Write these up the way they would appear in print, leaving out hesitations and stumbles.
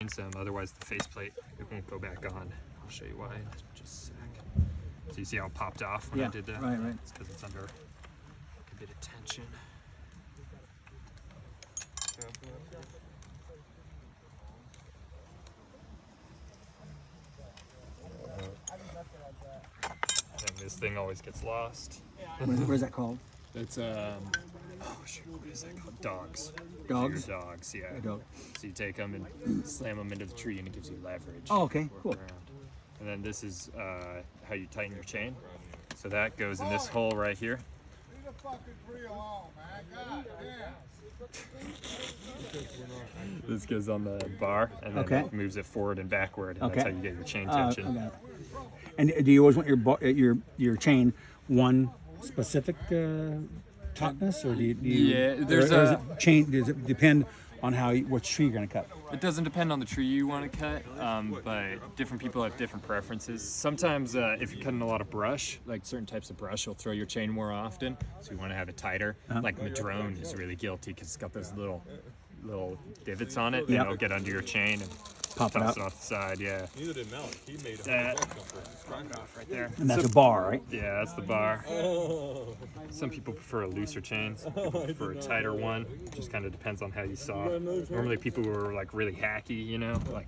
tighten some, otherwise the faceplate, it won't go back on. I'll show you why in just a sec. So you see how it popped off when I did that? Right. It's because it's under a bit of tension. And this thing always gets lost. What is that called? It's oh shoot, what is that called? Dogs. Dogs? Dogs, yeah. A dog. So you take them and slam them into the tree, and it gives you leverage. Oh, okay, Work cool. around. And then this is how you tighten your chain. So that goes in this hole right here. This goes on the bar, and then it moves it forward and backward, and that's how you get your chain tension. Okay. And do you always want your chain one specific tautness, or do you? Yeah, there's or is it chain. Does it depend on which tree you're going to cut? It doesn't depend on the tree you want to cut, but different people have different preferences. Sometimes if you're cutting a lot of brush, like certain types of brush, you'll throw your chain more often, so you want to have it tighter. Like Madrone is really guilty because it's got those little divots on it, and it'll get under your chain and pop it out off the side. Yeah. Neither did Malik. He made that off right there. And that's a bar, right? Yeah, that's the bar. Some people prefer a looser chain. Some people prefer a tighter one. Just kind of depends on how you saw. Normally, people who are like really hacky, you know, like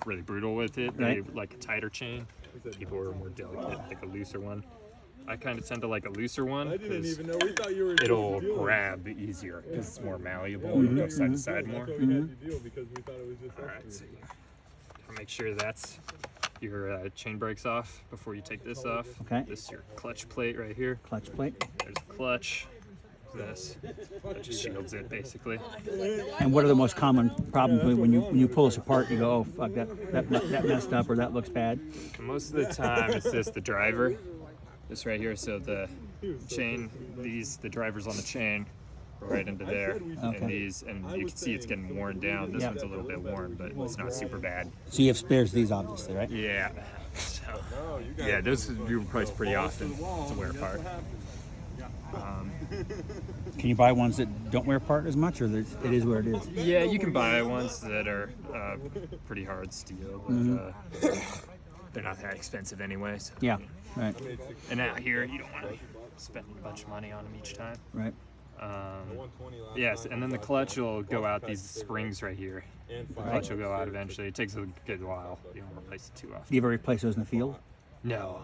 really brutal with it, they like a tighter chain. People who are more delicate, like a looser one. I kind of tend to like a looser one because it'll grab easier because it's more malleable and it'll go side to side more. All right, so make sure that's your chain breaks off before you take this off. Okay. This is your clutch plate right here. Clutch plate. There's the clutch. This that just shields it basically. And what are the most common problems when you pull this apart? You go, oh fuck, that messed up, or that looks bad. Most of the time, it's just the driver. This right here, so the chain, the drivers on the chain go right into there, and you can see it's getting worn down. This one's a little bit worn, but it's not super bad. So you have spares these, obviously, right? Yeah. So, yeah, those you replace pretty often to wear apart. Can you buy ones that don't wear apart as much, or it is what it is? Yeah, you can buy ones that are pretty hard steel, but they're not that expensive anyway. So. Yeah. Right. And out here, you don't want to spend a bunch of money on them each time. Right. Yes, and then the clutch will go out, these springs right here. The clutch will go out eventually. It takes a good while. You don't replace it too often. Do you ever replace those in the field? No.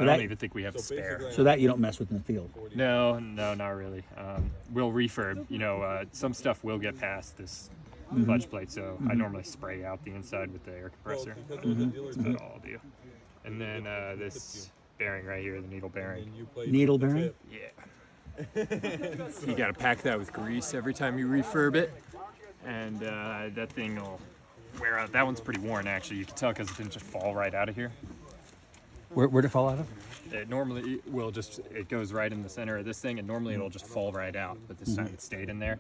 I don't even think we have a spare. So that you don't mess with in the field? No, not really. We'll refurb. You know, some stuff will get past this clutch plate, so I normally spray out the inside with the air compressor. That's about all I'll do. And then this bearing right here, the needle bearing. Needle bearing? Yeah. You got to pack that with grease every time you refurb it, and that thing will wear out. That one's pretty worn, actually. You can tell because it didn't just fall right out of here. Where'd it fall out of? It normally will just, it goes right in the center of this thing, and normally it'll just fall right out, but this time it stayed in there.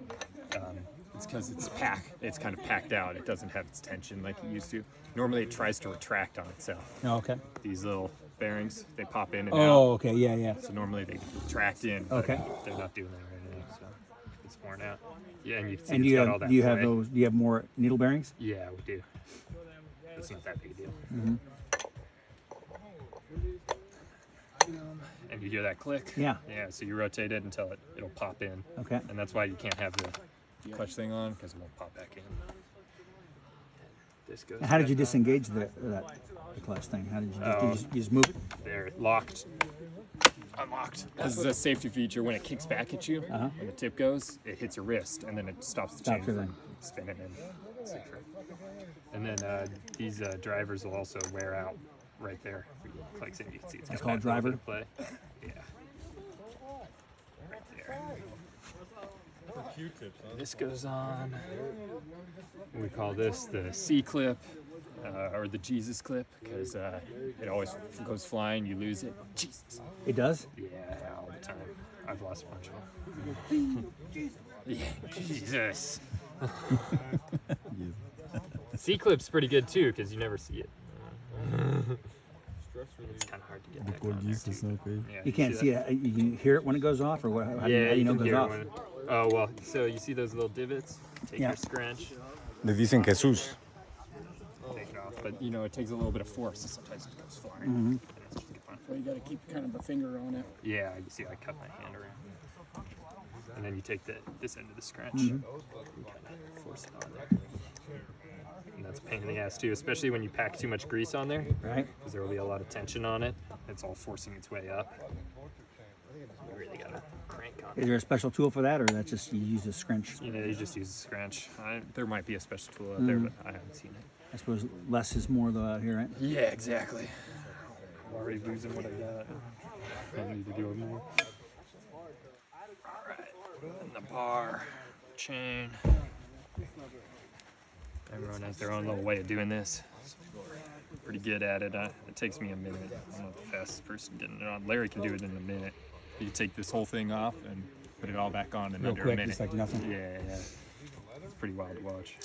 It's because it's kind of packed out. It doesn't have its tension like it used to. Normally it tries to retract on itself. Oh, okay. These little bearings, they pop in and out. Oh, okay, yeah. So normally they retract in, but they're not doing that right now, so it's worn out. Yeah, and you can see it's got all that do you have play. those? Do you have more needle bearings? Yeah, we do. It's not that big a deal. And you hear that click? Yeah. Yeah, so you rotate it until it'll pop in. Okay. And that's why you can't have the clutch thing on, because it won't pop back in. This goes. How did you disengage the clutch thing? How did you just move it? They're locked, unlocked. This is a safety feature. When it kicks back at you, when the tip goes, it hits your wrist, and then it stops the chain from spinning in. It's safer. And then these drivers will also wear out right there. Clicks in, you can see it's called driver? Play. Yeah. Right there. This goes on. We call this the C clip or the Jesus clip because it always goes flying. You lose it. Jesus. It does? Yeah, all the time. I've lost a bunch of them. Yeah, Jesus. C clip's pretty good too because you never see it. It's kind of hard to get back on. Yeah, you can't see it. You can hear it when it goes off, or what? How do you know it goes off? Oh well, so you see those little divots? Take your scrunch. Le dicen Jesús. but you know, it takes a little bit of force, so sometimes it goes flying. That's just fun. So you got to keep kind of a finger on it. Yeah, you see, I cut my hand around. And then you take this end of the scratch and kind of force it on there. And that's a pain in the ass too, especially when you pack too much grease on there. Right. Because there will be a lot of tension on it. It's all forcing its way up. You really gotta crank on Is it. there a special tool for that, or that's just you use a scrunch? You know, you just use a scratch. There might be a special tool out there, but I haven't seen it. I suppose less is more though out here, right? Yeah, exactly. I'm already losing what I got. I need to do it more. Alright, and the bar, chain. Everyone has their own little way of doing this. Some people are pretty good at it. It takes me a minute. I'm not the fastest person getting it on. Larry can do it in a minute. You take this whole thing off and put it all back on in Real under quick, a minute. just like nothing. Yeah. It's pretty wild to watch.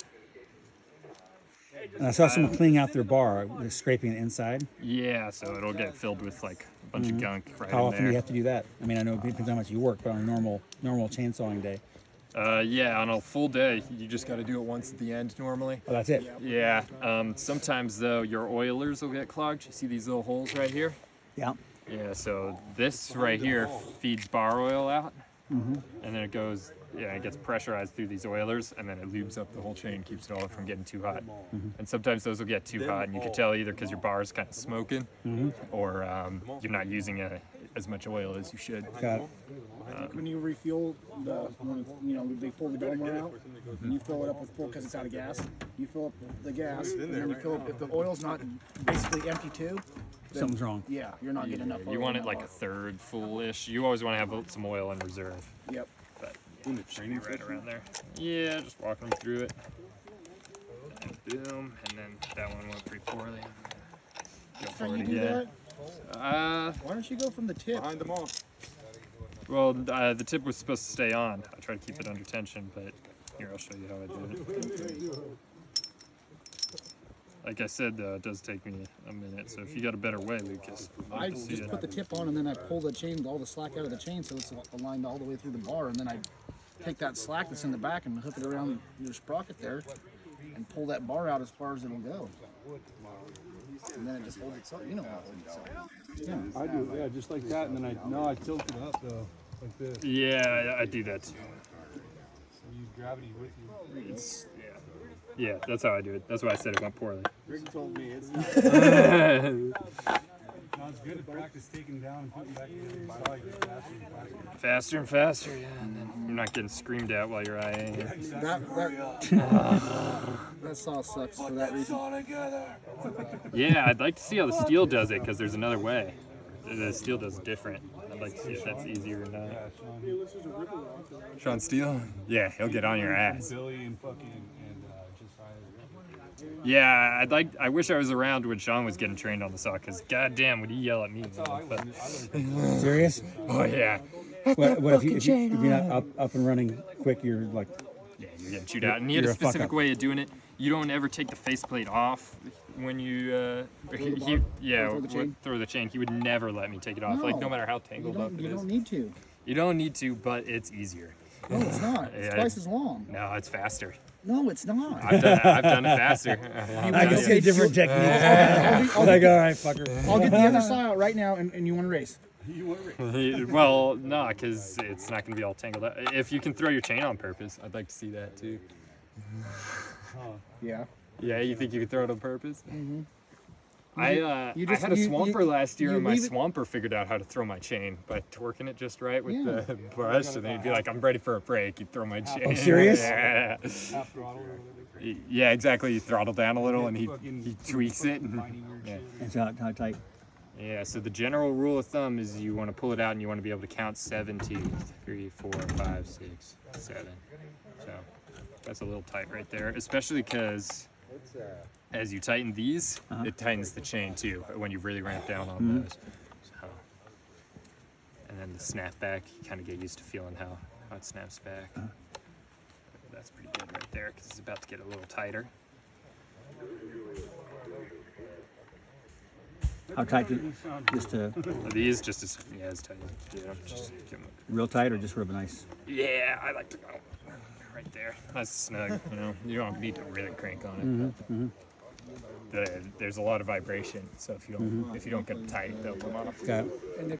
And I saw someone cleaning out their bar, scraping the inside. Yeah, so it'll get filled with like a bunch of gunk right How in often do there. you have to do that? I mean, I know it depends how much you work, but on a normal chainsawing day. Yeah, on a full day. You just got to do it once at the end normally. Oh, that's it. Yeah. Sometimes though, your oilers will get clogged. You see these little holes right here? Yeah. Yeah. So this right here feeds bar oil out, and then it goes. Yeah, it gets pressurized through these oilers, and then it lubes up the whole chain, keeps it all from getting too hot. And sometimes those will get too hot, and you can tell either because your bar is kind of smoking, or you're not using as much oil as you should. Got it. When you refuel they pull the domer out, and you fill it up with full because it's out of gas. You fill up the gas, and then you fill up, if the oil's not basically empty too, then, Something's wrong. yeah, you're not getting enough oil. You want in it that like a bar. third full-ish. You always want to have some oil in reserve. Yep. But yeah, it should be right around there. Yeah, just walking them through it. And boom, and then that one went pretty poorly. Go How for you it do again. that? Why don't you go from the tip? Behind them all. Well, the tip was supposed to stay on. I tried to keep it under tension, but here, I'll show you how I did it. Like I said, though, it does take me a minute, so if you got a better way, Lucas, I'd I like to see just it. put the tip on, and then I pull the chain, all the slack out of the chain, so it's aligned all the way through the bar, and then I take that slack that's in the back and hook it around your sprocket there, and pull that bar out as far as it'll go. And then it just holds itself. You know how it holds itself. I do, yeah, just like that, and then I tilt it up though, like this. Yeah, I do that too. So you use gravity with you. It's, yeah, that's how I do it. That's why I said it went poorly. Rick told me it's not. No, it's good to practice taking down and putting back together. So I get faster and faster. Faster and faster, yeah, and then you're not getting screamed at while you're IAing it. That saw sucks for that reason. Yeah, I'd like to see how the steel does it, because there's another way. The steel does it different. I'd like to see if that's easier or not. Sean Steele? Yeah, he'll get on your ass. Billy and fucking and just hired. Yeah, I wish I was around when Sean was getting trained on the saw, because goddamn would he yell at me. But, Serious? oh yeah. What if you're not up and running quick? You're like, Yeah, you're getting chewed out. And he had You're a a fuck specific up. way of doing it. You don't ever take the faceplate off when you throw the chain. He would never let me take it off. Like no matter how You tangled up don't, it you is. don't need to. You don't need to, but it's easier. No, it's not. It's Yeah. twice as long. No, it's faster. No, it's not. I've done it faster. I can see different techniques. Like, all right, fucker. I'll get the other saw out right now, and you want to race. Well, no, because it's not going to be all tangled up. If you can throw your chain on purpose, I'd like to see that too. Yeah. Yeah, you think you could throw it on purpose? You I just- had a you- swamper last year, you and my leave it- swamper figured out how to throw my chain by torquing it just right with Yeah. the brush, and then he'd be like, "I'm ready for a break." He'd throw my chain. serious? Yeah. Half throttle or whatever. Yeah, exactly. You throttle down a little, and he tweaks it. And, Tiny weird yeah. shit. It's how tight. Yeah. So the general rule of thumb is you want to pull it out, and you want to be able to count 7 teeth. 3, 4, 5, 6, 7. So that's a little tight right there, especially because as you tighten these, it tightens the chain too when you really ramp down on those. So, and then the snap back, you kind of get used to feeling how it snaps back. That's pretty good right there because it's about to get a little tighter. How tight? Just These just as tight. Yeah, just give them real tight, or just sort of a nice. yeah, I like to go right there. Nice snug. You know, you don't need to really crank on it. there's a lot of vibration. So if you don't get it tight, they'll come off. Got it. And the